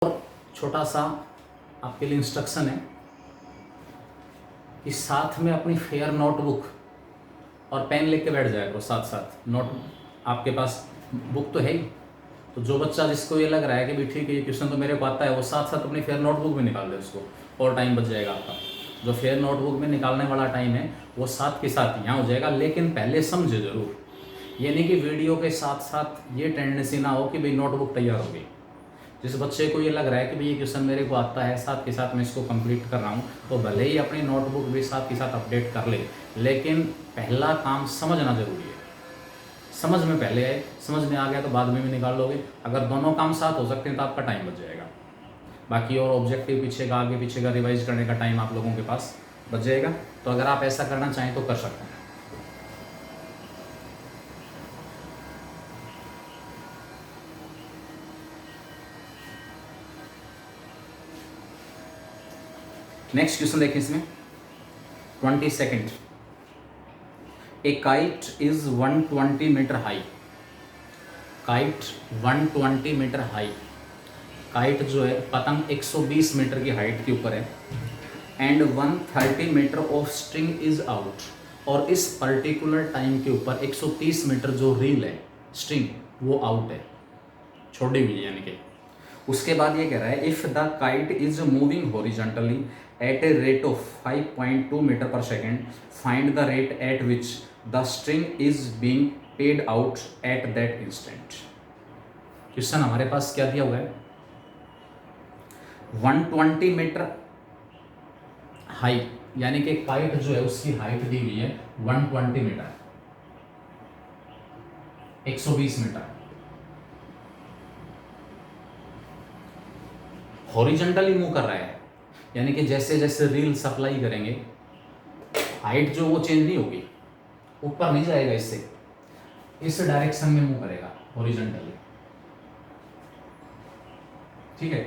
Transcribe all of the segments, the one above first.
छोटा सा आपके लिए इंस्ट्रक्शन है कि साथ में अपनी फेयर नोटबुक और पेन लेके बैठ जाए करो। साथ साथ नोट आपके पास बुक तो है ही, तो जो बच्चा जिसको ये लग रहा है कि भी ठीक है ये क्वेश्चन तो मेरे को आता है, वो साथ साथ अपनी फेयर नोटबुक में निकाल दे उसको, और टाइम बच जाएगा आपका। जो फेयर नोटबुक में निकालने वाला टाइम है वो साथ के साथ यहाँ हो जाएगा, लेकिन पहले समझे जरूर। ये नहीं कि वीडियो के साथ साथ ये टेंडेंसी ना हो कि भाई नोटबुक तैयार हो गई। जिस बच्चे को ये लग रहा है कि भाई ये क्वेश्चन मेरे को आता है, साथ के साथ मैं इसको कंप्लीट कर रहा हूँ, तो भले ही अपनी नोटबुक भी साथ के साथ अपडेट कर ले, लेकिन पहला काम समझना जरूरी है। समझ में पहले आए, समझ में आ गया तो बाद में भी निकाल लोगे। अगर दोनों काम साथ हो सकते हैं तो आपका टाइम बच जाएगा। बाकी और ऑब्जेक्टिव पीछे का आगे पीछे का रिवाइज करने का टाइम आप लोगों के पास बच जाएगा। तो अगर आप ऐसा करना चाहें तो कर सकते हैं। नेक्स्ट क्वेश्चन देखिए इसमें 22nd। A kite is 120 metre high. Kite 120 metre high. Kite जो है पतंग 120 मीटर की हाइट के ऊपर है। And 130 metre of string is out. और इस पर्टिकुलर टाइम के ऊपर 130 मीटर जो रील है स्ट्रिंग वो आउट है, छोड़ी हुई है यानी कि। उसके बाद ये कह रहा है if the kite is moving horizontally at a rate of 5.2 metre per second, find the rate at which the string is being paid out at that instant. Question हमारे पास क्या दिया हुआ है, 120 मीटर हाई यानी कि काइट जो है उसकी हाइट दी हुई है 120 मीटर, 120 मीटर। हॉरिजॉन्टली मूव कर रहा है यानी कि जैसे जैसे रील सप्लाई करेंगे हाइट जो वो चेंज नहीं होगी, ऊपर नहीं जाएगा, इससे इस डायरेक्शन में मूव करेगा हॉरिजॉन्टली। ठीक है,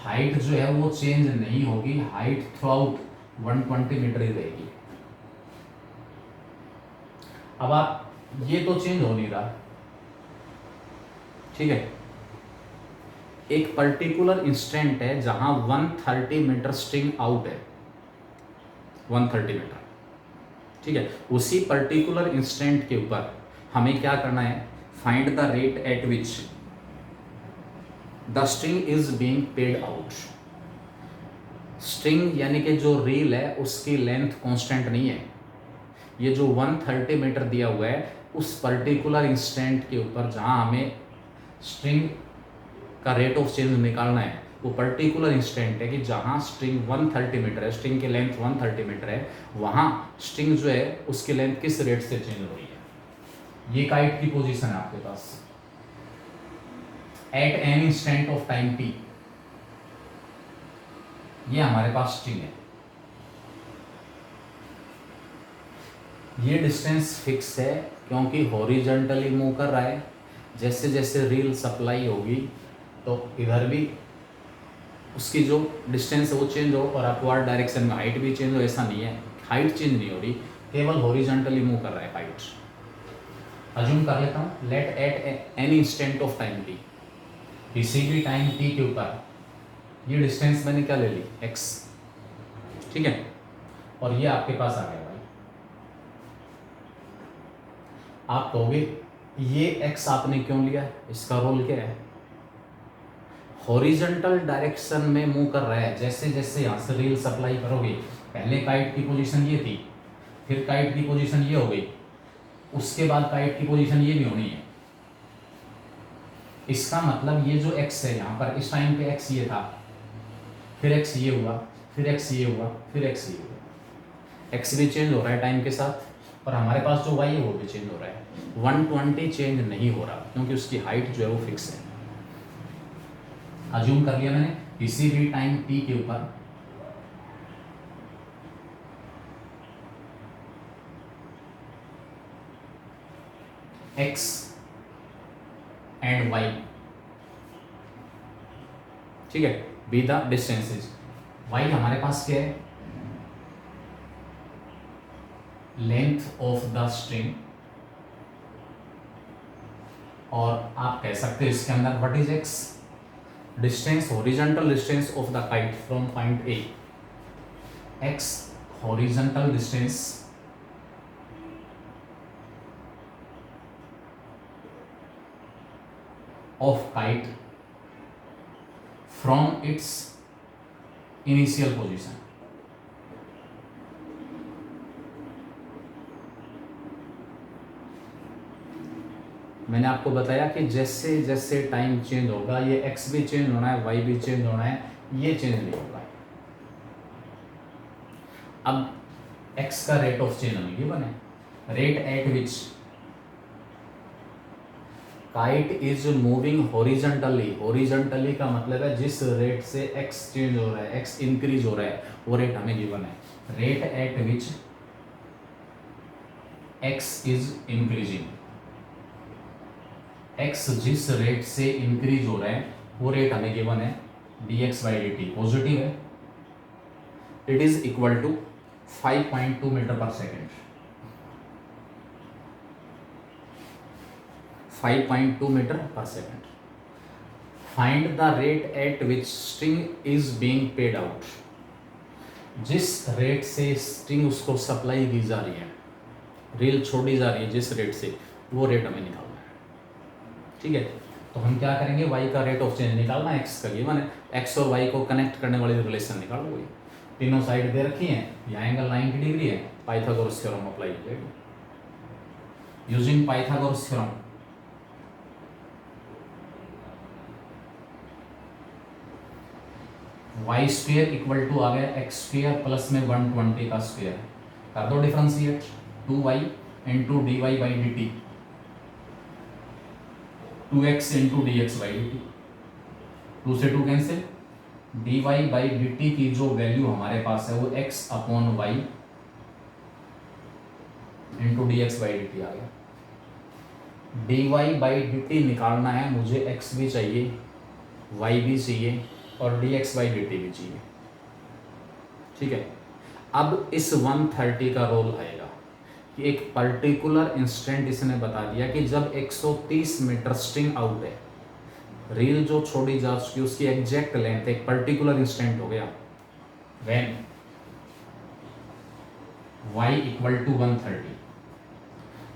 हाइट जो है वो चेंज नहीं होगी, हाइट थ्रू आउट 120 मीटर ही रहेगी। अब आप ये तो चेंज हो नहीं रहा, ठीक है। एक पर्टिकुलर इंस्टेंट है जहां 130 मीटर स्ट्रिंग आउट है, 130 मीटर, ठीक है। उसी पर्टिकुलर इंस्टेंट के ऊपर हमें क्या करना है, find the rate at which the string is being paid out. String यानी कि जो रील है उसकी लेंथ कांस्टेंट नहीं है। ये जो 130 मीटर दिया हुआ है उस पर्टिकुलर इंस्टेंट के ऊपर जहां हमें स्ट्रिंग का रेट ऑफ चेंज निकालना है, वो पर्टिकुलर इंस्टेंट है कि जहां स्ट्रिंग 130 मीटर है, स्ट्रिंग की लेंथ 130 मीटर है, वहां स्ट्रिंग जो है उसकी लेंथ किस रेट से चेंज हो रही है। ये काइट की पोजीशन है आपके पास at an instant of time T. ये हमारे पास स्ट्रिंग है, ये डिस्टेंस फिक्स है क्योंकि हॉरिजॉन्टली मूव कर रहा है। जैसे जैसे रील सप्लाई होगी तो इधर भी उसकी जो डिस्टेंस है वो चेंज हो और अपवर्ड डायरेक्शन में हाइट भी चेंज हो, ऐसा नहीं है। हाइट चेंज नहीं हो रही, केवल हॉरिजॉन्टली मूव कर रहा है काइट। अज्यूम कर लेता हूँ, let at any instant of time t, किसी भी टाइम टी के ऊपर ये डिस्टेंस मैंने क्या ले ली, x, ठीक है। और ये आपके पास आ गया भाई। आप कहोगे ये x आपने क्यों लिया, इसका रोल क्या है। हॉरिजॉन्टल डायरेक्शन में मूव कर रहा है, जैसे जैसे यहाँ से रील सप्लाई करोगे, पहले काइट की पोजीशन ये थी, फिर काइट की पोजीशन ये हो गई, उसके बाद काइट की पोजीशन ये भी होनी है। इसका मतलब ये जो x है यहाँ पर इस टाइम पे x ये था, फिर x ये हुआ, फिर x ये हुआ, फिर x ये हुआ। x भी चेंज हो रहा है टाइम के साथ, और हमारे पास जो y है वो भी चेंज हो रहा है। 120 चेंज नहीं हो रहा क्योंकि उसकी हाइट जो है वो फिक्स है। अज्यूम कर लिया मैंने, किसी भी टाइम t के ऊपर x एंड y, ठीक है, बी द डिस्टेंसेज। y हमारे पास क्या है, लेंथ ऑफ द स्ट्रिंग, और आप कह सकते हो इसके अंदर what is x, distance, horizontal distance of the kite from point A, x horizontal distance of kite from its initial position. मैंने आपको बताया कि जैसे जैसे टाइम चेंज होगा ये x भी चेंज होना है, y भी चेंज होना है, ये चेंज नहीं होगा। अब x का रेट ऑफ चेंज हमें गिवन है, rate at which kite is moving horizontally. Horizontally का मतलब है जिस रेट से x चेंज हो रहा है, x इंक्रीज हो रहा है, वो रेट हमें गिवन है। Rate at which x is increasing, x जिस रेट से इंक्रीज हो रहा है वो रेट हमें गिवन है, dx बाई dt पॉजिटिव है, it is equal to 5.2 metre per second. 5.2 metre per second. Find the rate at which string is being paid out. जिस रेट से स्ट्रिंग उसको सप्लाई की जा रही है, रील छोड़ी जा रही है जिस रेट से, वो रेट हमें निकालना है। ठीक है, तो हम क्या करेंगे, y का रेट ऑफ चेंज निकालना है, x का गिवन है, x और y को कनेक्ट करने वाली रिलेशन निकालो। वही तीनों साइड दे रखी हैं, यहाँ एंगल 90 डिग्री है, पाइथागोरस थ्योरम अप्लाई करेंगे। Using Pythagoras theorem Y square equal to आ गया एक्स स्क्वेयर प्लस में 120 का स्क्वेयर, कर दो differentiate, 2y into D Y by D T, 2x into D X by D T, 2 से 2 cancel, D Y by D T की जो value हमारे पास है वो x upon Y into D X by D T आ गया। D Y by D T निकालना है मुझे, x भी चाहिए, y भी चाहिए और dx बाई डी टी भी चाहिए। ठीक है, अब इस 130 का रोल आएगा कि एक पर्टिकुलर इंस्टेंट इसने बता दिया कि जब 130 मीटर स्ट्रिंग आउट है, रील जो छोड़ी जा चुकी उसकी एग्जैक्ट लेंथ एक पर्टिकुलर इंस्टेंट हो गया, व्हेन y इक्वल टू 130।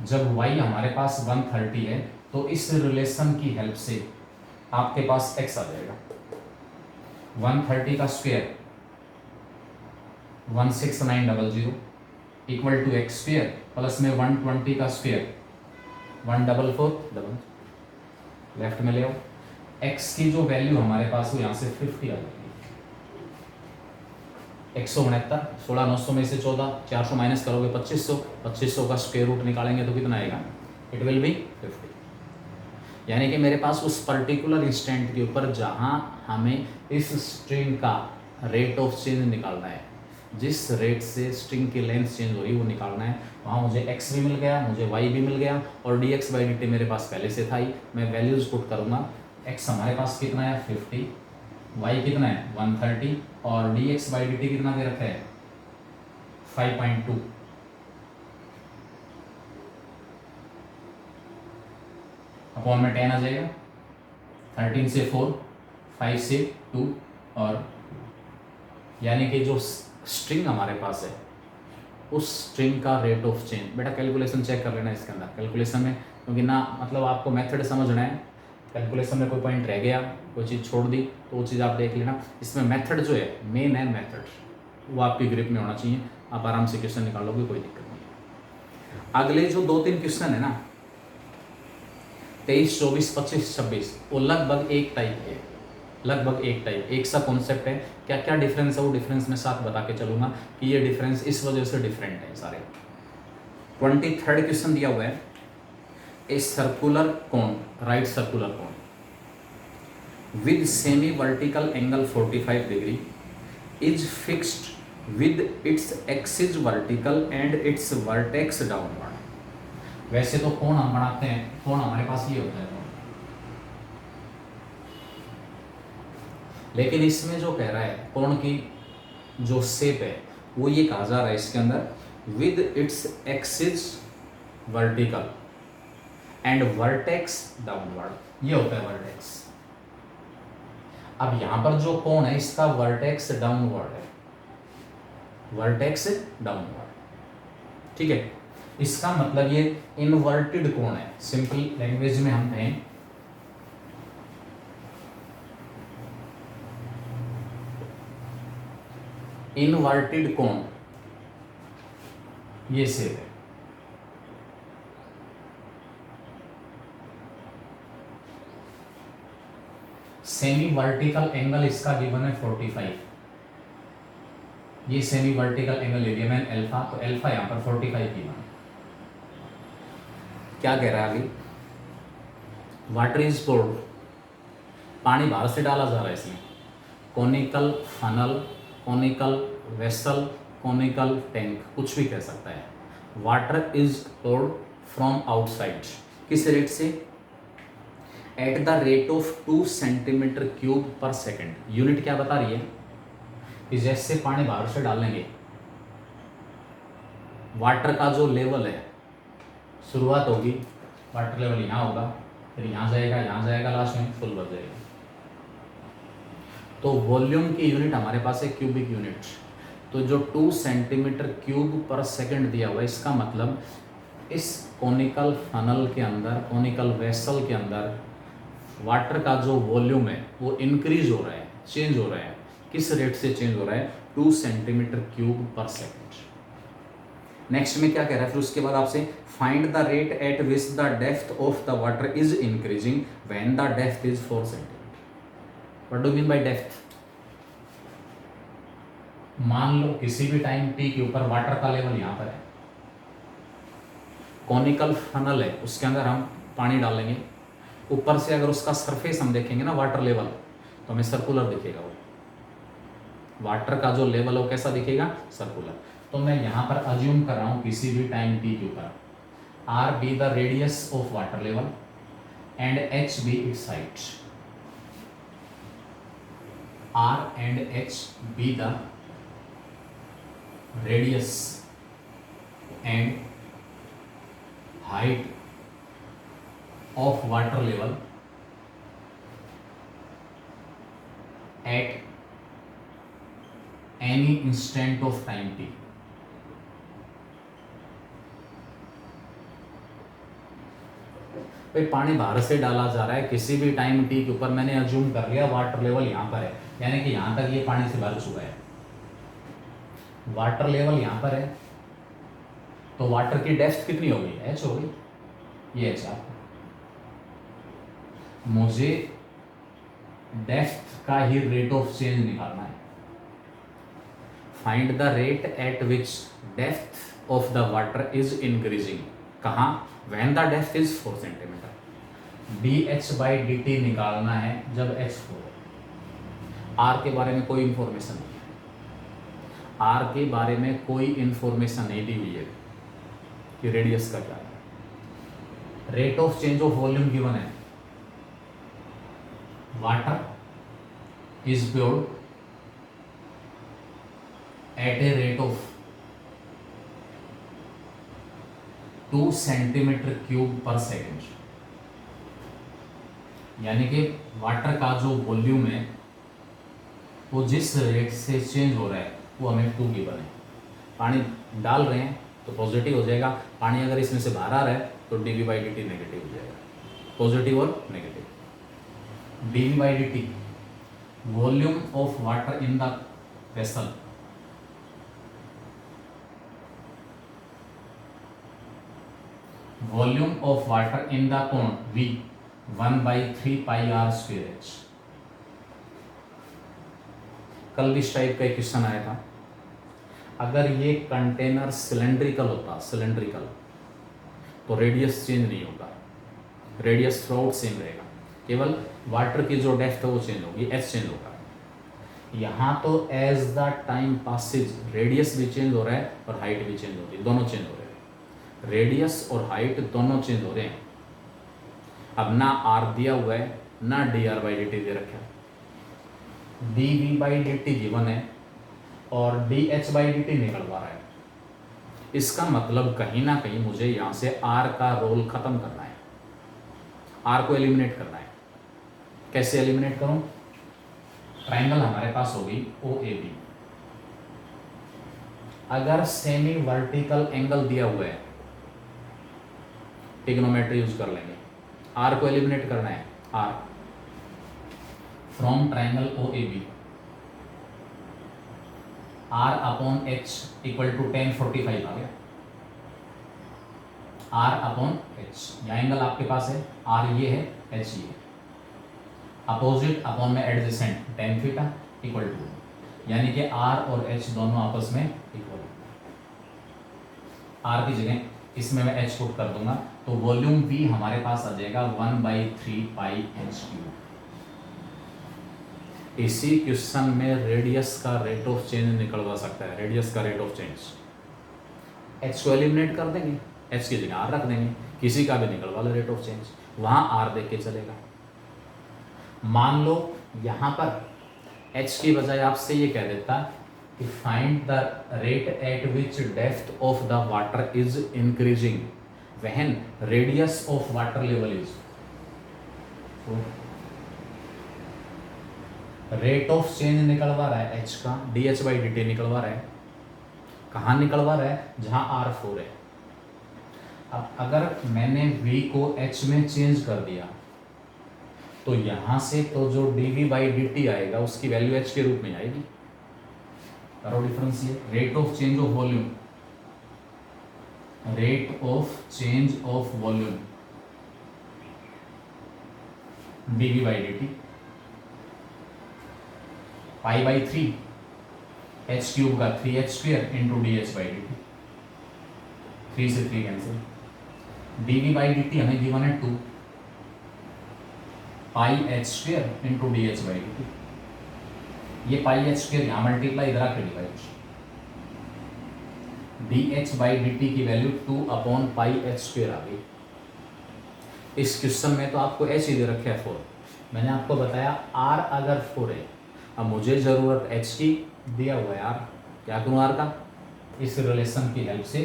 जब y हमारे पास 130 है तो इस रिलेशन की हेल्प से आपके पास x आ जाएगा। 130 का square 16900 equal to x square plus में 120 का स्क्वायर 144, लेफ्ट में ले आओ। x की जो वैल्यू हमारे पास हो यहाँ से 50 आ जाएगी, 169, 16 900 में से 14, 400 माइनस करोगे 2500, 2500 का स्क्वायर रूट निकालेंगे तो कितना आएगा, इट विल बी 50। यानी कि मेरे पास उस पर्टिकुलर इंस्टेंट के ऊपर जहां हमें इस स्ट्रिंग का रेट ऑफ चेंज निकालना है, जिस रेट से स्ट्रिंग की लेंथ चेंज हो रही है वो निकालना है, वहाँ मुझे x भी मिल गया, मुझे y भी मिल गया और dx बाई डी टी मेरे पास पहले से था ही। मैं वैल्यूज पुट करूँगा, x हमारे पास कितना है 50, y कितना है 130 और dx बाई डी टी कितना दे रखा है 5.2। अपॉन में 10 आ जाएगा, 13 से 4, 5 से 2 और यानी कि जो स्ट्रिंग हमारे पास है उस स्ट्रिंग का रेट ऑफ चेंज। बेटा कैलकुलेशन चेक कर लेना इसके अंदर, कैलकुलेशन में, क्योंकि ना मतलब आपको मेथड समझना है, कैलकुलेशन में कोई पॉइंट रह गया, कोई चीज़ छोड़ दी तो वो चीज़ आप देख लेना। इसमें मेथड जो है मेन है मेथड, वो आपकी ग्रिप में होना चाहिए, आप आराम से क्वेश्चन निकालोगे, कोई दिक्कत नहीं। अगले जो 2-3 क्वेश्चन है ना 23, 24, 25, 26 वो लगभग एक टाइप है, लगभग एक टाइप, एक सा कॉन्सेप्ट है। क्या क्या डिफरेंस है वो डिफरेंस मैं साथ बता के चलूँगा कि ये डिफरेंस इस वजह से डिफरेंट है सारे। 23rd क्वेश्चन दिया हुआ है, a circular cone, right circular cone with semi vertical angle 45 degree is fixed with its axis vertical and it's vertex downward. वैसे तो कोण हम बनाते हैं, कोण हमारे पास ये होता है, लेकिन इसमें जो कह रहा है कोण की जो शेप है वो ये कहा जा रहा है इसके अंदर with its axis vertical and vertex downward, ये होता है वर्टेक्स। अब यहाँ पर जो कोण है इसका वर्टेक्स डाउनवर्ड है, वर्टेक्स डाउनवर्ड, ठीक है। इसका मतलब ये इनवर्टेड कोण है। सिंपल लैंग्वेज में हम कहें इनवर्टेड कोण ये शेप है। सेमी वर्टिकल एंगल इसका गिवन है 45, ये सेमी वर्टिकल एंगल ले लिया मैंने अल्फा, तो अल्फा यहां पर 45 गिवन। क्या कह रहा है अभी, वाटर इज पोर्ड, पानी बाहर से डाला जा रहा है इसमें, conical funnel, conical vessel, conical tank, कुछ भी कह सकता है। Water is poured from outside, किस रेट से, at the rate of 2 centimetre cube per second. Unit क्या बता रही है कि जैसे पानी बाहर से डालेंगे, वाटर का जो लेवल है, शुरुआत होगी वाटर लेवल यहाँ होगा, फिर यहाँ जाएगा, लास्ट में फुल भर जाएगा। तो वॉल्यूम की यूनिट हमारे पास है क्यूबिक यूनिट। तो जो 2 सेंटीमीटर क्यूब पर सेकंड दिया हुआ है, इसका मतलब इस कॉनिकल फनल के अंदर, कॉनिकल वेसल के अंदर वाटर का जो वॉल्यूम है वो इंक्रीज हो रहा है, चेंज हो रहा है। किस रेट से चेंज हो रहा है, 2 सेंटीमीटर क्यूब पर सेकंड। नेक्स्ट में क्या कह रहा है फिर उसके बाद आपसे, find the rate at which the depth of the water is increasing when the depth is 4 centimetre. What do mean by depth, मान लो किसी भी टाइम टी के ऊपर वाटर का लेवल यहाँ पर है, कॉनिकल फनल है, उसके अंदर हम पानी डालेंगे, ऊपर से अगर उसका सरफेस हम देखेंगे ना वाटर लेवल, तो हमें सर्कुलर दिखेगा। वो वाटर का जो लेवल है वो कैसा दिखेगा, सर्कुलर। तो मैं यहाँ पर अज्यूम कर रहा हूँ किसी भी टाइम टी के ऊपर r be the radius of water level and H be its height, r and H be the radius and height of water level at any instant of time t। भाई पानी बाहर से डाला जा रहा है किसी भी टाइम टी के ऊपर, मैंने अज्यूम कर लिया वाटर लेवल यहाँ पर है, यानी कि यहाँ तक ये पानी से भर चुका है, वाटर लेवल यहाँ पर है, तो वाटर की डेप्थ कितनी होगी, एच होगी, ये एच। मुझे डेप्थ का ही रेट ऑफ चेंज निकालना है। Find the rate at which depth of the water is increasing, कहाँ, when the depth is 4 centimetre. D H by D T निकालना है जब एच 4 है। आर के बारे में कोई इंफॉर्मेशन नहीं है, आर के बारे में कोई इंफॉर्मेशन नहीं दी हुई है कि रेडियस का क्या है। Rate of change of volume given है, water is poured at a rate of 2 centimetre cube per second, यानी कि वाटर का जो वॉल्यूम है वो जिस रेट से चेंज हो रहा है वो हमें 2 गिवन है। पानी डाल रहे हैं तो पॉजिटिव हो जाएगा, पानी अगर इसमें से बाहर आ रहा है तो dv by D t negative हो जाएगा, पॉजिटिव और negative. dv by D t volume of water in the vessel, volume of water in the cone v 1/3 pi r square h. कल इस टाइप का एक क्वेश्चन आया था, अगर ये कंटेनर सिलेंड्रिकल होता, सिलेंड्रिकल, तो रेडियस चेंज नहीं होगा, रेडियस थ्रूआउट सेम रहेगा, केवल वाटर की जो डेप्थ है वो चेंज होगी, एच चेंज होगा। यहाँ तो as the time passes radius भी चेंज हो रहा है और हाइट भी चेंज हो रही है, दोनों चेंज हो रहे हैं, रेडियस और हाइट दोनों चेंज हो रहे हैं। अब ना आर दिया हुआ है ना D R by D T दे रखा है, D V by D T given है और D H by D T निकलवा रहा है। इसका मतलब कहीं ना कहीं मुझे यहाँ से आर का रोल खत्म करना है, आर को एलिमिनेट करना है। कैसे एलिमिनेट करूँ, ट्राइंगल हमारे पास होगी ओ ए बी। अगर सेमी वर्टिकल एंगल दिया हुआ है, ट्रिग्नोमेट्री यूज कर लेंगे, आर को एलिमिनेट करना है, R from triangle O A B, R upon H equal to 1045 आ गया, आर अपॉन एच, यहाँ एंगल आपके पास है, आर ये है, एच ये है, अपोजिट अपॉन में adjacent tan theta equal to, यानी कि आर और एच दोनों आपस में इक्वल है। आर की जगह इसमें मैं एच पुट कर दूंगा, तो वॉल्यूम V हमारे पास आ जाएगा 1/3 पाई एच क्यूब। इसी क्वेश्चन में रेडियस का रेट ऑफ चेंज निकलवा सकता है, रेडियस का रेट ऑफ चेंज। एच को एलिमिनेट कर देंगे, एच की जगह आर रख देंगे, किसी का भी निकलवा लो रेट ऑफ चेंज, वहां आर देख के चलेगा। मान लो यहां पर एच की बजाय आपसे ये कह देता कि find the rate at which depth of the water is increasing when radius of water level is, rate of change निकलवा रहा है एच का, D H by D T निकलवा रहा है, कहाँ निकलवा रहा है, जहां आर 4 है। अब अगर मैंने v को h में चेंज कर दिया तो यहां से तो जो dv बाई dt आएगा उसकी वैल्यू h के रूप में आएगी। करो डिफरेंस, ये rate of change of volume, rate of change of volume dv by dt pi by 3 h cube का 3h square into D H by D T, 3 से 3 कैंसिल, dv बाई dt हमें given है 2 pi H square into D H by D T, ये pi H square यहाँ multiply इधर आकर divide, D H by D T की value 2 upon पाई H square आ गई। इस क्वेश्चन में तो आपको एच ही दे रखे है 4, मैंने आपको बताया आर अगर 4 है, अब मुझे ज़रूरत एच की, दिया हुआ है आर, क्या करूँ आर का, इस रिलेशन की हेल्प से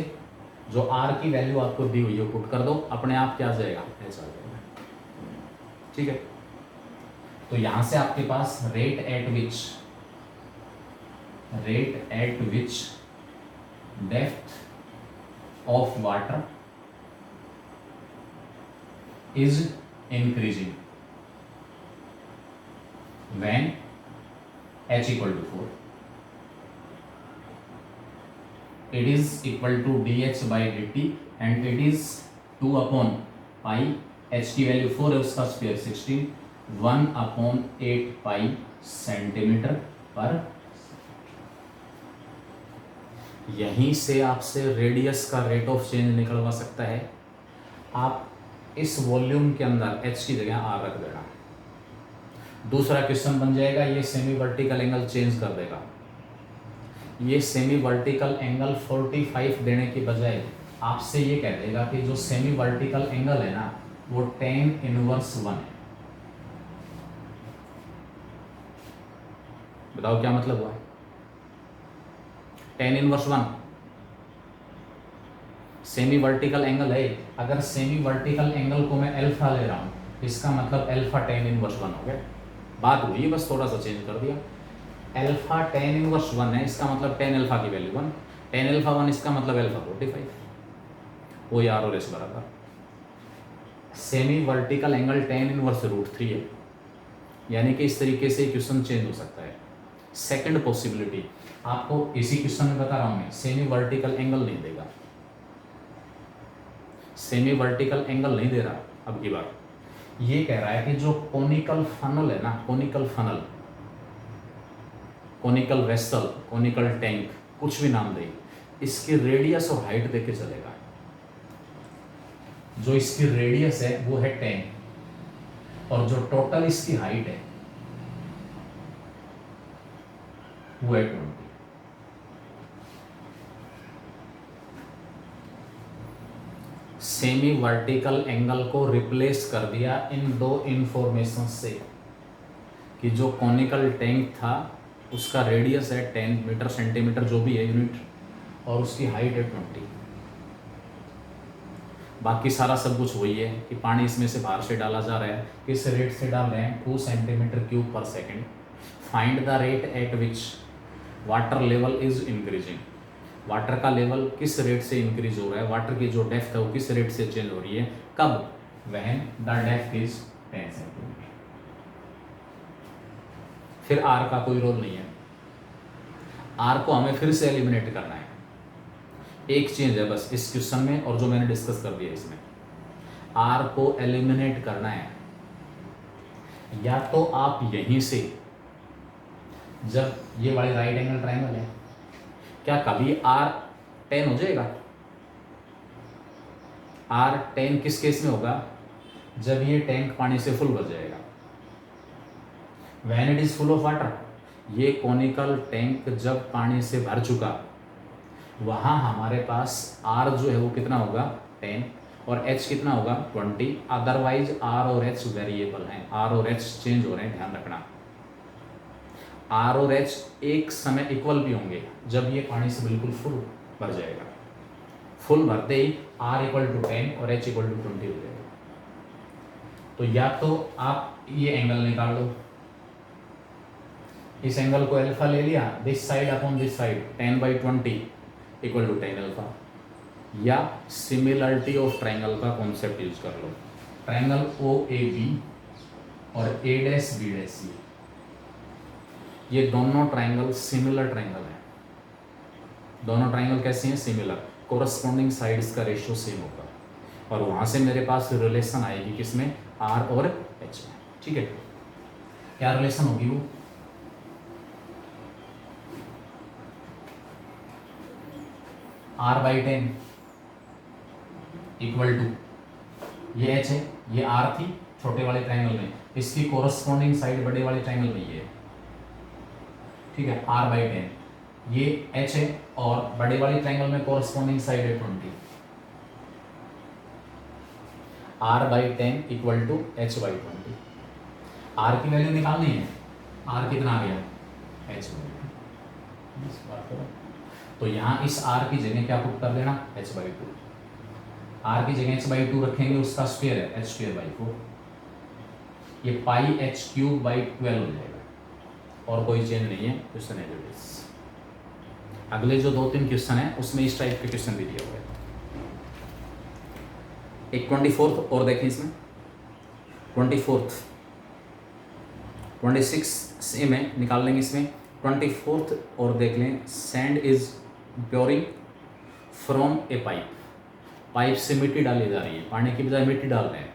जो आर की वैल्यू आपको दी हुई है पुट कर दो, अपने आप क्या आ जाएगा, एच आ जाएगा। ठीक है, तो यहां से आपके पास rate at which depth of water is increasing when h equal to 4, it is equal to dh by dt and it is 2 upon pi, h की वैल्यू 4 है, उसका स्क्वायर 16, 1 अपॉन 8 पाई सेंटीमीटर पर। यहीं से आपसे रेडियस का रेट ऑफ चेंज निकलवा सकता है। आप इस वॉल्यूम के अंदर h की जगह r रख देना। दूसरा क्वेश्चन बन जाएगा, ये सेमी वर्टिकल एंगल चेंज कर देगा, ये सेमी वर्टिकल एंगल 45 देने की बजाय आपसे ये कह देगा कि जो सेमी वर्टिकल एंगल है ना वो tan इनवर्स 1 है। बताओ क्या मतलब हुआ है, tan inverse 1 semi vertical angle है। अगर सेमी वर्टिकल एंगल को मैं अल्फा ले रहा हूं, इसका मतलब अल्फा tan इनवर्स 1 हो गया। बात हुई, बस थोड़ा सा चेंज कर दिया। अल्फा tan इनवर्स 1 है, इसका मतलब tan अल्फा की वैल्यू 1, tan अल्फा 1 इसका मतलब अल्फा 45, वो यार और इस बराबर। Semi vertical angle tan inverse √3 है, यानी कि इस तरीके से क्वेश्चन चेंज हो सकता है। सेकंड पॉसिबिलिटी, आपको इसी क्वेश्चन में बता रहा हूं मैं, सेमी वर्टिकल एंगल नहीं देगा, सेमी वर्टिकल एंगल नहीं दे रहा। अब की बार ये कह रहा है कि जो कोनिकल फनल है ना, conical funnel, conical vessel, conical tank, कुछ भी नाम दे, इसकी रेडियस और हाइट देके चलेगा। जो इसकी रेडियस है वो है 10 और जो टोटल इसकी हाइट है वो है 20। सेमी वर्टिकल एंगल को रिप्लेस कर दिया इन दो इंफॉर्मेशन से कि जो कॉनिकल टैंक था उसका रेडियस है 10 मीटर सेंटीमीटर जो भी है यूनिट, और उसकी हाइट है 20। बाकी सारा सब कुछ वही है कि पानी इसमें से बाहर से डाला जा रहा है, किस रेट से डाल रहे हैं, 2 centimetre cube per second. Find the rate at which water level is increasing. Water का लेवल किस रेट से इंक्रीज हो रहा है, वाटर की जो डेप्थ है वो किस रेट से चेंज हो रही है, कब, when the depth is 10 centimetre. फिर आर का कोई रोल नहीं है, आर को हमें फिर से एलिमिनेट करना है। एक चेंज है बस इस क्वेश्चन में और जो मैंने डिस्कस कर दिया इसमें, आर को एलिमिनेट करना है। या तो आप यहीं से, जब ये वाली राइट एंगल ट्रायंगल है, क्या कभी आर 10 हो जाएगा? आर 10 किस केस में होगा? जब ये टैंक पानी से फुल भर जाएगा, when it is full of water. ये कॉनिकल टैंक जब पानी से भर चुका, वहाँ हमारे पास आर जो है वो कितना होगा, 10, और एच कितना होगा, 20। अदरवाइज आर और एच वेरिएबल हैं, आर और एच चेंज हो रहे हैं, ध्यान रखना। आर और एच एक समय इक्वल भी होंगे जब ये पानी से बिल्कुल फुल भर जाएगा। फुल भरते ही आर इक्वल टू 10 और एच इक्वल टू 20 हो जाएगा। तो या तो आप ये एंगल निकाल लो, इस एंगल को अल्फा ले लिया, this side upon this side 10/20 equal to 10 alpha, या सिमिलरिटी ऑफ ट्रायंगल का कॉन्सेप्ट यूज कर लो। ट्रायंगल ओ ए बी और A dash B dash C, ये दोनों ट्रायंगल सिमिलर ट्रायंगल है। दोनों ट्रायंगल कैसे हैं, सिमिलर, कोरस्पॉन्डिंग साइड्स का रेशियो सेम होगा, और वहां से मेरे पास रिलेशन आएगी किसमें, आर और एच में। ठीक है, क्या रिलेशन होगी वो, R/10 इक्वल टू, ये एच है, ये आर थी छोटे वाले ट्रायंगल में, इसकी कोरस्पॉन्डिंग साइड बड़े वाले ट्रायंगल में ये है। ठीक है, R/10, ये एच है, और बड़े वाले ट्रायंगल में कोरस्पॉन्डिंग साइड है 20। R/10 equal to H/20। R की वैल्यू निकालनी है, R कितना आ गया, H/2। तो यहाँ इस R की जगह क्या पुट कर देना, H/2। R की जगह H/2 रखेंगे, उसका स्क्वायर है H²/4, ये πh³/12 हो जाएगा, और कोई चेंज नहीं है। क्वेश्चन है अगले जो 2-3 क्वेश्चन है उसमें इस टाइप के क्वेश्चन भी दिया हुआ है। एक 24th और देखें इसमें, 24th 26 से में निकाल लेंगे इसमें, 24th और देख लें। Sand is pouring from a pipe, pipe से मिट्टी डाली जा रही है, पानी की बजाय मिट्टी डाल रहे हैं।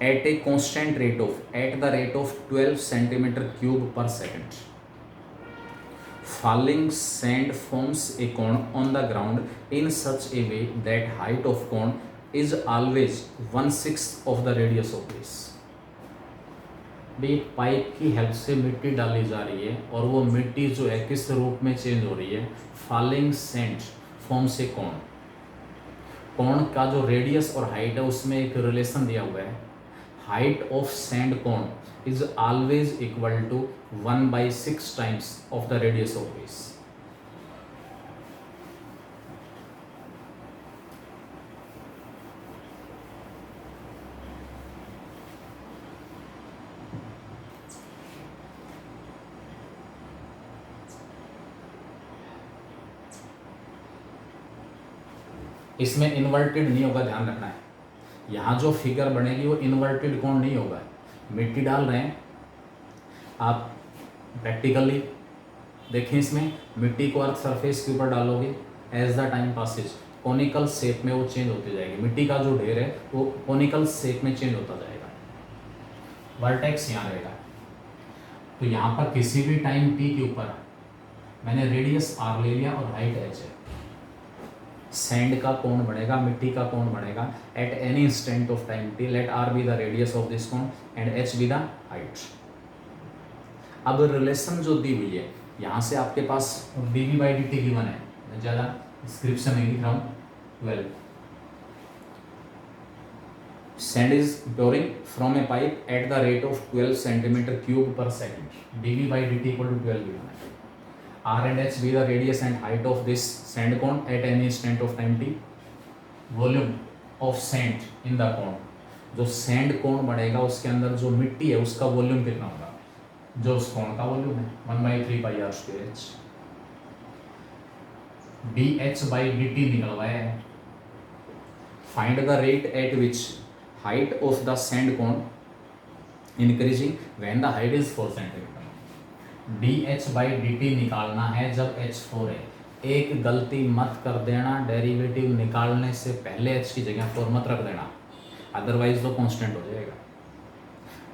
At a constant rate of, at the rate of 12 cm³ per second, falling sand forms a cone on the ground in such a way that height of cone is always 1/6 of the radius of this। भी pipe की help से मिट्टी डाली जा रही है, और वो मिट्टी जो है किस रूप में चेंज हो रही है, फॉलिंग सैंड फॉर्म्स ए कोन। कोन का जो रेडियस और हाइट है उसमें एक रिलेशन दिया हुआ है, height of sand cone is always equal to 1/6 times of the radius of this. इसमें इन्वर्टेड नहीं होगा, ध्यान रखना है। यहाँ जो फिगर बनेगी वो इन्वर्टेड कोण नहीं होगा। मिट्टी डाल रहे हैं आप, प्रैक्टिकली देखें, इसमें मिट्टी को अर्थ सरफेस के ऊपर डालोगे, as the time passes conical shape में वो चेंज होती जाएगी। मिट्टी का जो ढेर है वो कोनिकल शेप में चेंज होता जाएगा, वर्टेक्स यहाँ रहेगा। तो यहाँ पर किसी भी टाइम टी के ऊपर मैंने रेडियस आर ले लिया और हाइट एच है। सैंड का कोण बढ़ेगा, मिट्टी का कोण बढ़ेगा at any instant of time T. Let R be the radius of this cone and H be the height. अब रिलेशन जो दी हुई है, यहाँ से आपके पास dv/dt गिवन है, मैं ज़्यादा डिस्क्रिप्शन में लिख रहा हूँ। 12 sand is pouring from a pipe at the rate of 12 cm³ per second, dv/dt equal to 12 given है। R and H be the radius and height of this sand cone at any instant of time t। Volume of sand in the cone, जो sand कोण बढ़ेगा उसके अंदर जो मिट्टी है उसका वॉल्यूम कितना होगा, जो उस कोण का वॉल्यूम है 1/3πr²। dH/dt निकलवाया है। Find the rate at which height of the sand cone increasing when the height is 4 centimetre. dH/dt निकालना है जब h 4 है। एक गलती मत कर देना, डेरिवेटिव निकालने से पहले h की जगह 4 मत रख देना, अदरवाइज तो कांस्टेंट हो जाएगा।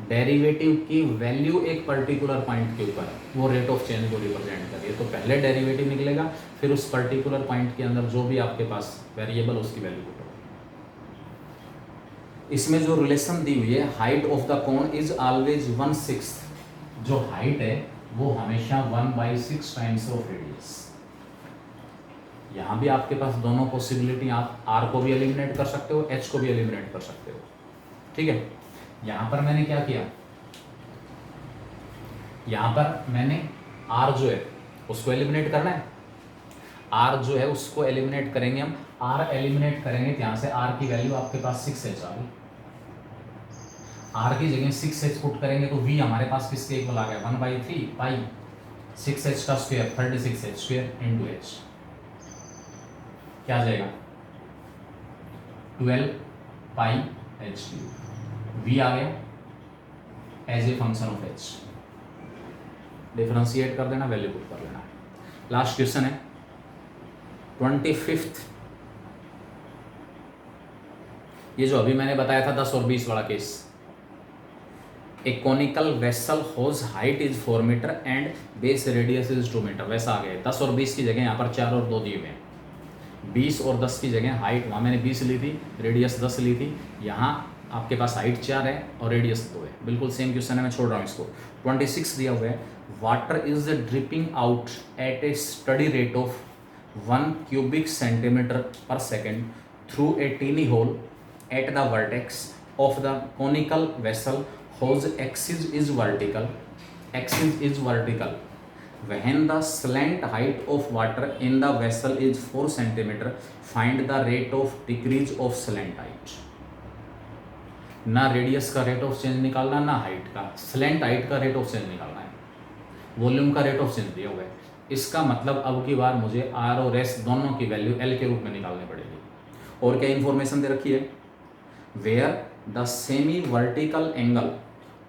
डेरिवेटिव की वैल्यू एक पर्टिकुलर पॉइंट के ऊपर है, वो रेट ऑफ चेंज को रिप्रेजेंट करिए। तो पहले डेरिवेटिव निकलेगा, फिर उस पर्टिकुलर पॉइंट के अंदर जो भी आपके पास वेरिएबल उसकी वैल्यू पुट होगी। इसमें जो रिलेशन दी हुई है, height of the cone is always 1/6। जो हाइट है वो हमेशा 1/6 टाइम्स ऑफ रेडियस। यहाँ भी आपके पास दोनों पॉसिबिलिटी, आप r को भी एलिमिनेट कर सकते हो, h को भी एलिमिनेट कर सकते हो। ठीक है, यहाँ पर मैंने क्या किया, यहाँ पर मैंने r जो है उसको एलिमिनेट करना है। r जो है उसको एलिमिनेट करेंगे हम। r एलिमिनेट करेंगे तो यहाँ से r की वैल्यू आपके पास 6h आ गई। r की जगह 6h पुट करेंगे तो v हमारे पास किसके इक्वल आ गया, 1/3 6h का स्क्वायर 36h² इंटू h क्या आ जाएगा 12πh3। v आ गया as a function of h। Differentiate कर देना, वैल्यू पुट कर लेना। लास्ट क्वेश्चन है 25th। ये जो अभी मैंने बताया था 10 और 20 वाला केस। A conical vessel whose height is 4 metre and base radius is 2 metre. वैसा आ गया 10 और 20 की जगह यहाँ पर 4 और 2 दिए हुए हैं। 20 और 10 की जगह हाइट, वहाँ मैंने 20 ली थी, रेडियस 10 ली थी। यहाँ आपके पास हाइट 4 है और रेडियस 2 है। बिल्कुल सेम क्वेश्चन है, मैं छोड़ रहा हूँ इसको। 26 दिया हुआ है, water is dripping out at A study rate of 1 cubic centimeter per second through a teeny hole at the vertex of the conical vessel whose axis is vertical. When the slant height of water in the vessel is 4 centimeter, find the rate of decrease of slant height. ना radius का rate of change निकालना, ना height का, slant height का rate of change निकालना है। Volume का rate of change दिया हुआ है। इसका मतलब अब की बार मुझे आर और एस दोनों की वैल्यू एल के रूप में निकालनी पड़ेगी। और क्या इन्फॉर्मेशन दे रखी है, where the semi vertical angle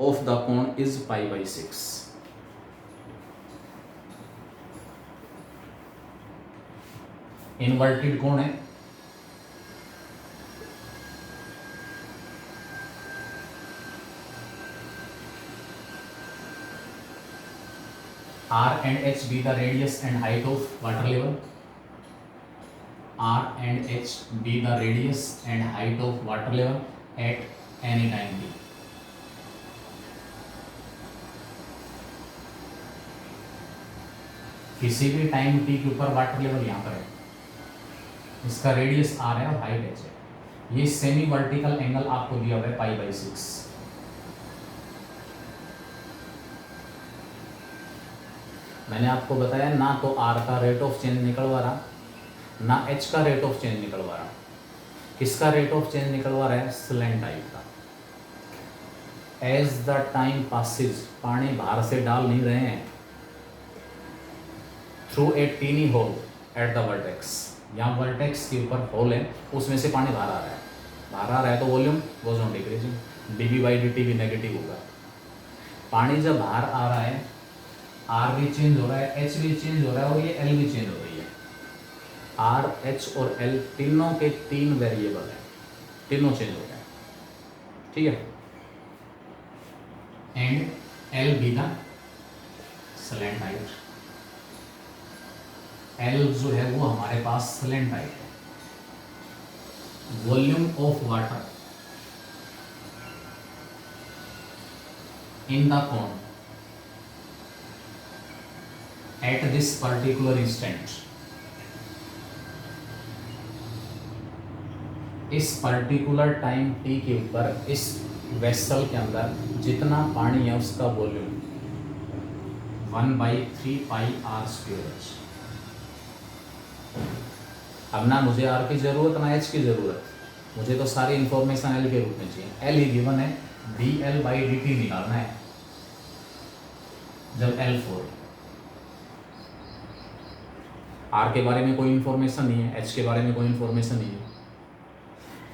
of the cone is π/6। Inverted cone है, R and H be the radius and height of water level. R and H be the radius and height of water level at any time t. किसी भी time t के ऊपर water level यहाँ पर है, इसका radius r है और हाइट h है। ये सेमी वर्टिकल एंगल आपको दिया हुआ है π/6। मैंने आपको बताया ना तो r का रेट ऑफ चेंज निकलवा रहा, ना h का रेट ऑफ चेंज निकलवा रहा। किसका रेट ऑफ चेंज निकलवा रहा है, स्लैंट हाइट का। एज द टाइम पासिस, पानी बाहर से डाल नहीं रहे हैं, through a tiny hole at the vertex. यहाँ वर्टेक्स के ऊपर होल है, उसमें से पानी बाहर आ रहा है। बाहर आ रहा है तो volume goes on decreasing, dV/dt भी नेगेटिव होगा। पानी जब बाहर आ रहा है, R भी चेंज हो रहा है, H भी चेंज हो रहा है और ये L भी चेंज हो रही है। R, H और L तीनों के 3 वेरिएबल हैं, तीनों चेंज हो रहे हैं। ठीक है, एंड L भी था स्लैंट हाइट। L जो है वो हमारे पास स्लैंट हाइट है। Volume of water in the cone at this particular instant, इस पर्टिकुलर टाइम t के ऊपर इस वेसल के अंदर जितना पानी है उसका वॉल्यूम 1/3πr²। अब ना मुझे r की जरूरत ना h की जरूरत, मुझे तो सारी इंफॉर्मेशन l के रूप में चाहिए। l ही गिवन है, dL/dt निकालना है। जब L4, R के बारे में कोई इन्फॉर्मेशन नहीं है, H के बारे में कोई इन्फॉर्मेशन नहीं है।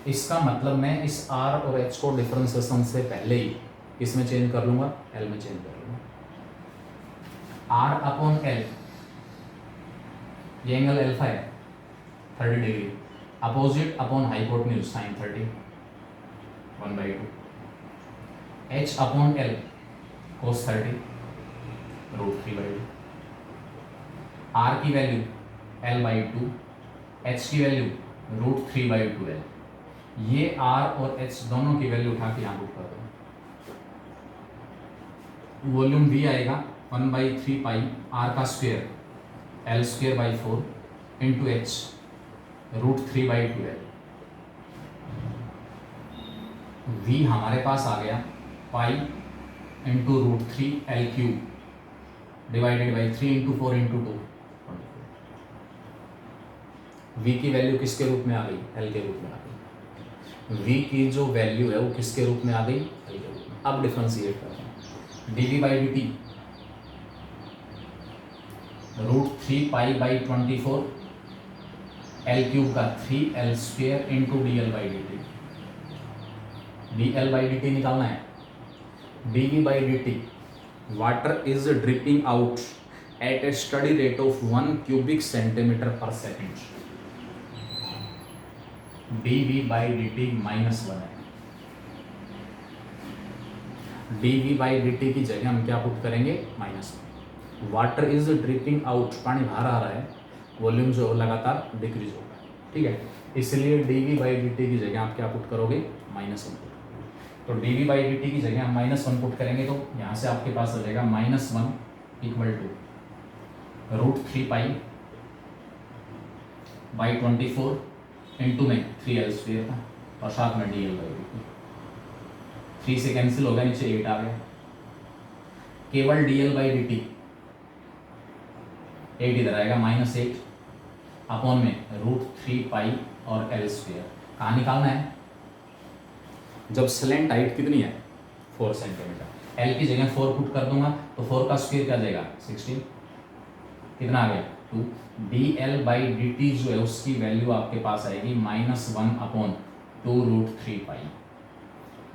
इसका मतलब मैं इस R और H को डिफरेंशिएशन से पहले ही किस में चेंज कर लूँगा, L में चेंज कर लूँगा। R अपॉन L, ये एंगल अल्फा है 30 degree, opposite upon hypotenuse sine 30 1/2, H upon L cos 30 √3/2, R की वैल्यू L/2, H की वैल्यू √3/2L। ये R और H दोनों की वैल्यू उठा के यहाँ पुट कर दो। वॉल्यूम V आएगा 1/3 पाई R का square L²/4 into H √3/2L। V हमारे पास आ गया pi into √3L³ divided by 3 into 4 into 2। V की वैल्यू किसके रूप में आ गई, L के रूप में आ गई। V की जो वैल्यू है वो किसके रूप में आ गई, L के रूप में। अब डिफरेंशिएट करते हैं, dV/dt √3π/24 L³ का 3L² इंटू dL/dt। dL/dt निकालना है। dV/dt, water is dripping out at A study rate of 1 cubic centimeter per second। dV/dt -1 है। dV/dt की जगह हम क्या पुट करेंगे, -1। वाटर इज ड्रिपिंग आउट, पानी बाहर आ रहा है, वॉल्यूम जो लगातार डिक्रीज होगा, ठीक है। इसलिए dV/dt की जगह आप क्या पुट करोगे, -1 पुट। तो dV/dt की जगह हम -1 पुट करेंगे तो यहाँ से आपके पास आ जाएगा -1 इक्वल टू √3π/24 इंटू में 3L² था और साथ में dL/dt। 3 से कैंसिल हो गया, नीचे 8 आ गया। केवल dL/dt 8 इधर आएगा, -8 अपॉन में √3π और L²। कहाँ निकालना है, जब स्लेंट हाइट कितनी है 4 सेंटीमीटर, L की जगह 4 पुट कर दूंगा तो 4 का स्क्वायर क्या जाएगा 16, कितना आ गया 2। dL/dt जो है उसकी वैल्यू आपके पास आएगी -1 upon 2√3π।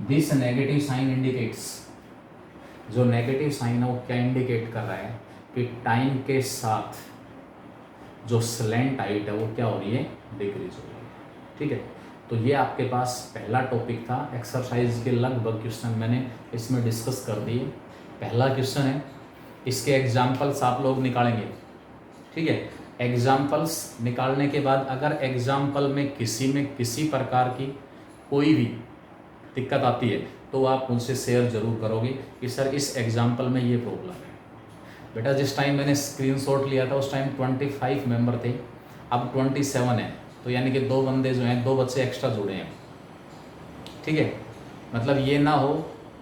This negative sign indicates, जो नेगेटिव साइन है वो क्या इंडिकेट कर रहा है कि टाइम के साथ जो स्लेंट हाइट है वो क्या हो रही है, डिक्रीज हो रही है, ठीक है। तो ये आपके पास पहला टॉपिक था। एक्सरसाइज के लगभग क्वेश्चन मैंने इसमें डिस्कस कर दिए। पहला क्वेश्चन है, इसके एग्जाम्पल्स आप लोग निकालेंगे, ठीक है। एग्जाम्पल्स निकालने के बाद अगर एग्जाम्पल में किसी प्रकार की कोई भी दिक्कत आती है तो आप मुझसे शेयर जरूर करोगे कि सर इस एग्जाम्पल में ये प्रॉब्लम है। बेटा जिस टाइम मैंने स्क्रीनशॉट लिया था उस टाइम 25 मेंबर थे, अब 27 है, तो यानी कि 2 बंदे जो हैं, 2 बच्चे एक्स्ट्रा जुड़े हैं, ठीक है। मतलब ये ना हो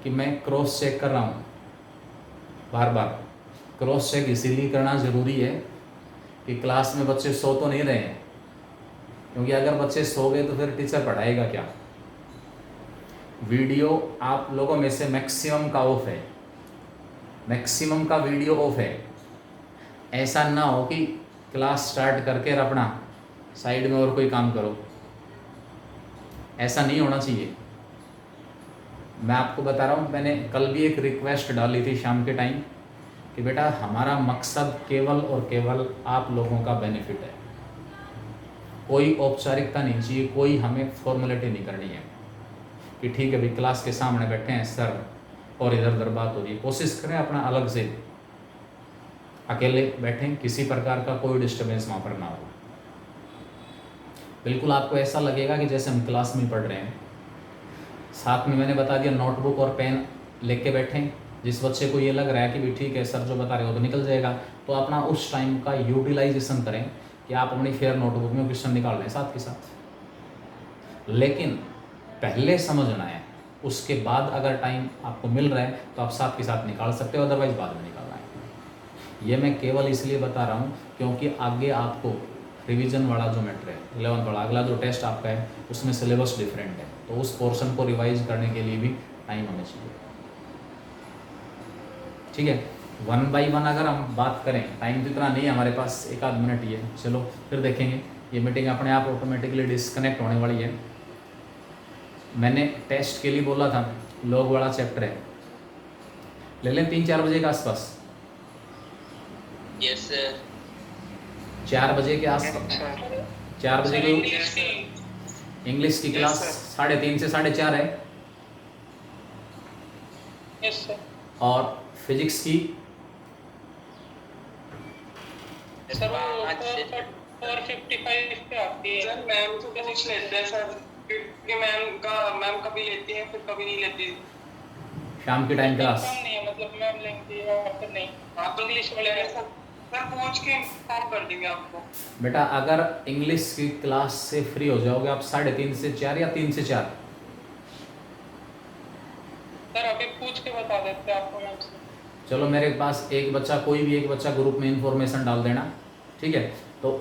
कि मैं क्रॉस चेक कर रहा हूँ बार बार। क्रॉस चेक इसीलिए करना ज़रूरी है कि क्लास में बच्चे सो तो नहीं रहे हैं, क्योंकि अगर बच्चे सो गए तो फिर टीचर पढ़ाएगा क्या। वीडियो आप लोगों में से मैक्सिमम का ऑफ है, मैक्सिमम का वीडियो ऑफ है। ऐसा ना हो कि क्लास स्टार्ट करके अपना साइड में और कोई काम करो, ऐसा नहीं होना चाहिए। मैं आपको बता रहा हूँ, मैंने कल भी एक रिक्वेस्ट डाली थी शाम के टाइम कि बेटा हमारा मकसद केवल और केवल आप लोगों का बेनिफिट है, कोई औपचारिकता नहीं चाहिए, कोई हमें फॉर्मेलिटी नहीं करनी है कि ठीक है भाई क्लास के सामने बैठे हैं सर और इधर उधर बात हो रही है। कोशिश करें अपना अलग से अकेले बैठें, किसी प्रकार का कोई डिस्टर्बेंस वहाँ पर ना हो। बिल्कुल आपको ऐसा लगेगा कि जैसे हम क्लास में पढ़ रहे हैं। साथ में मैंने बता दिया नोटबुक और पेन लेके बैठें। जिस बच्चे को ये लग रहा है कि भी ठीक है सर जो बता रहे हो तो निकल जाएगा, तो अपना उस टाइम का यूटिलाइजेशन करें कि आप अपनी फेयर नोटबुक में क्वेश्चन निकाल लें साथ के साथ। लेकिन पहले समझना है, उसके बाद अगर टाइम आपको मिल रहा है तो आप साथ के साथ निकाल सकते हो, अदरवाइज बाद में निकालना है। ये मैं केवल इसलिए बता रहा हूँ क्योंकि आगे आपको रिवीजन वाला जो मैटर है 11th वाला अगला जो टेस्ट आपका है उसमें सिलेबस डिफरेंट है, तो उस पोर्शन को रिवाइज करने के लिए भी टाइम हमें चाहिए, ठीक है। वन बाई वन अगर हम बात करें, टाइम तो इतना नहीं है हमारे पास, एक आध मिनट ही है, चलो फिर देखेंगे। ये मीटिंग अपने आप ऑटोमेटिकली डिस्कनेक्ट होने वाली है। मैंने टेस्ट के लिए बोला था, लॉग वाला चैप्टर है, ले लें 3-4 बजे के आसपास। Yes sir. 4 बजे के आसपास, 4 बजे की इंग्लिश की क्लास 3:30 से 4:30 है। Yes sir. और फिजिक्स की सर वो 4:55 पे आती है। सर मैम को पूछ लेते हैं सर, क्योंकि मैम कभी लेती हैं फिर कभी नहीं लेती। शाम की टाइम क्लास कम नहीं है, मतलब मैम लेंगी या फिर नहीं। हाँ तो इंग्लिश वाले सर पूछ के इन्फॉर्म कर देंगे आपको। बेटा, अगर इंग्लिश की क्लास से फ्री हो जाओगे आप 3:30 से 4 या 3 से 4? सर अभी पूछ के बता देते हैं आपको मैम से। चलो मेरे पास एक बच्चा, कोई भी एक बच्चा ग्रुप में इंफॉर्मेशन डाल देना, ठीक है? तो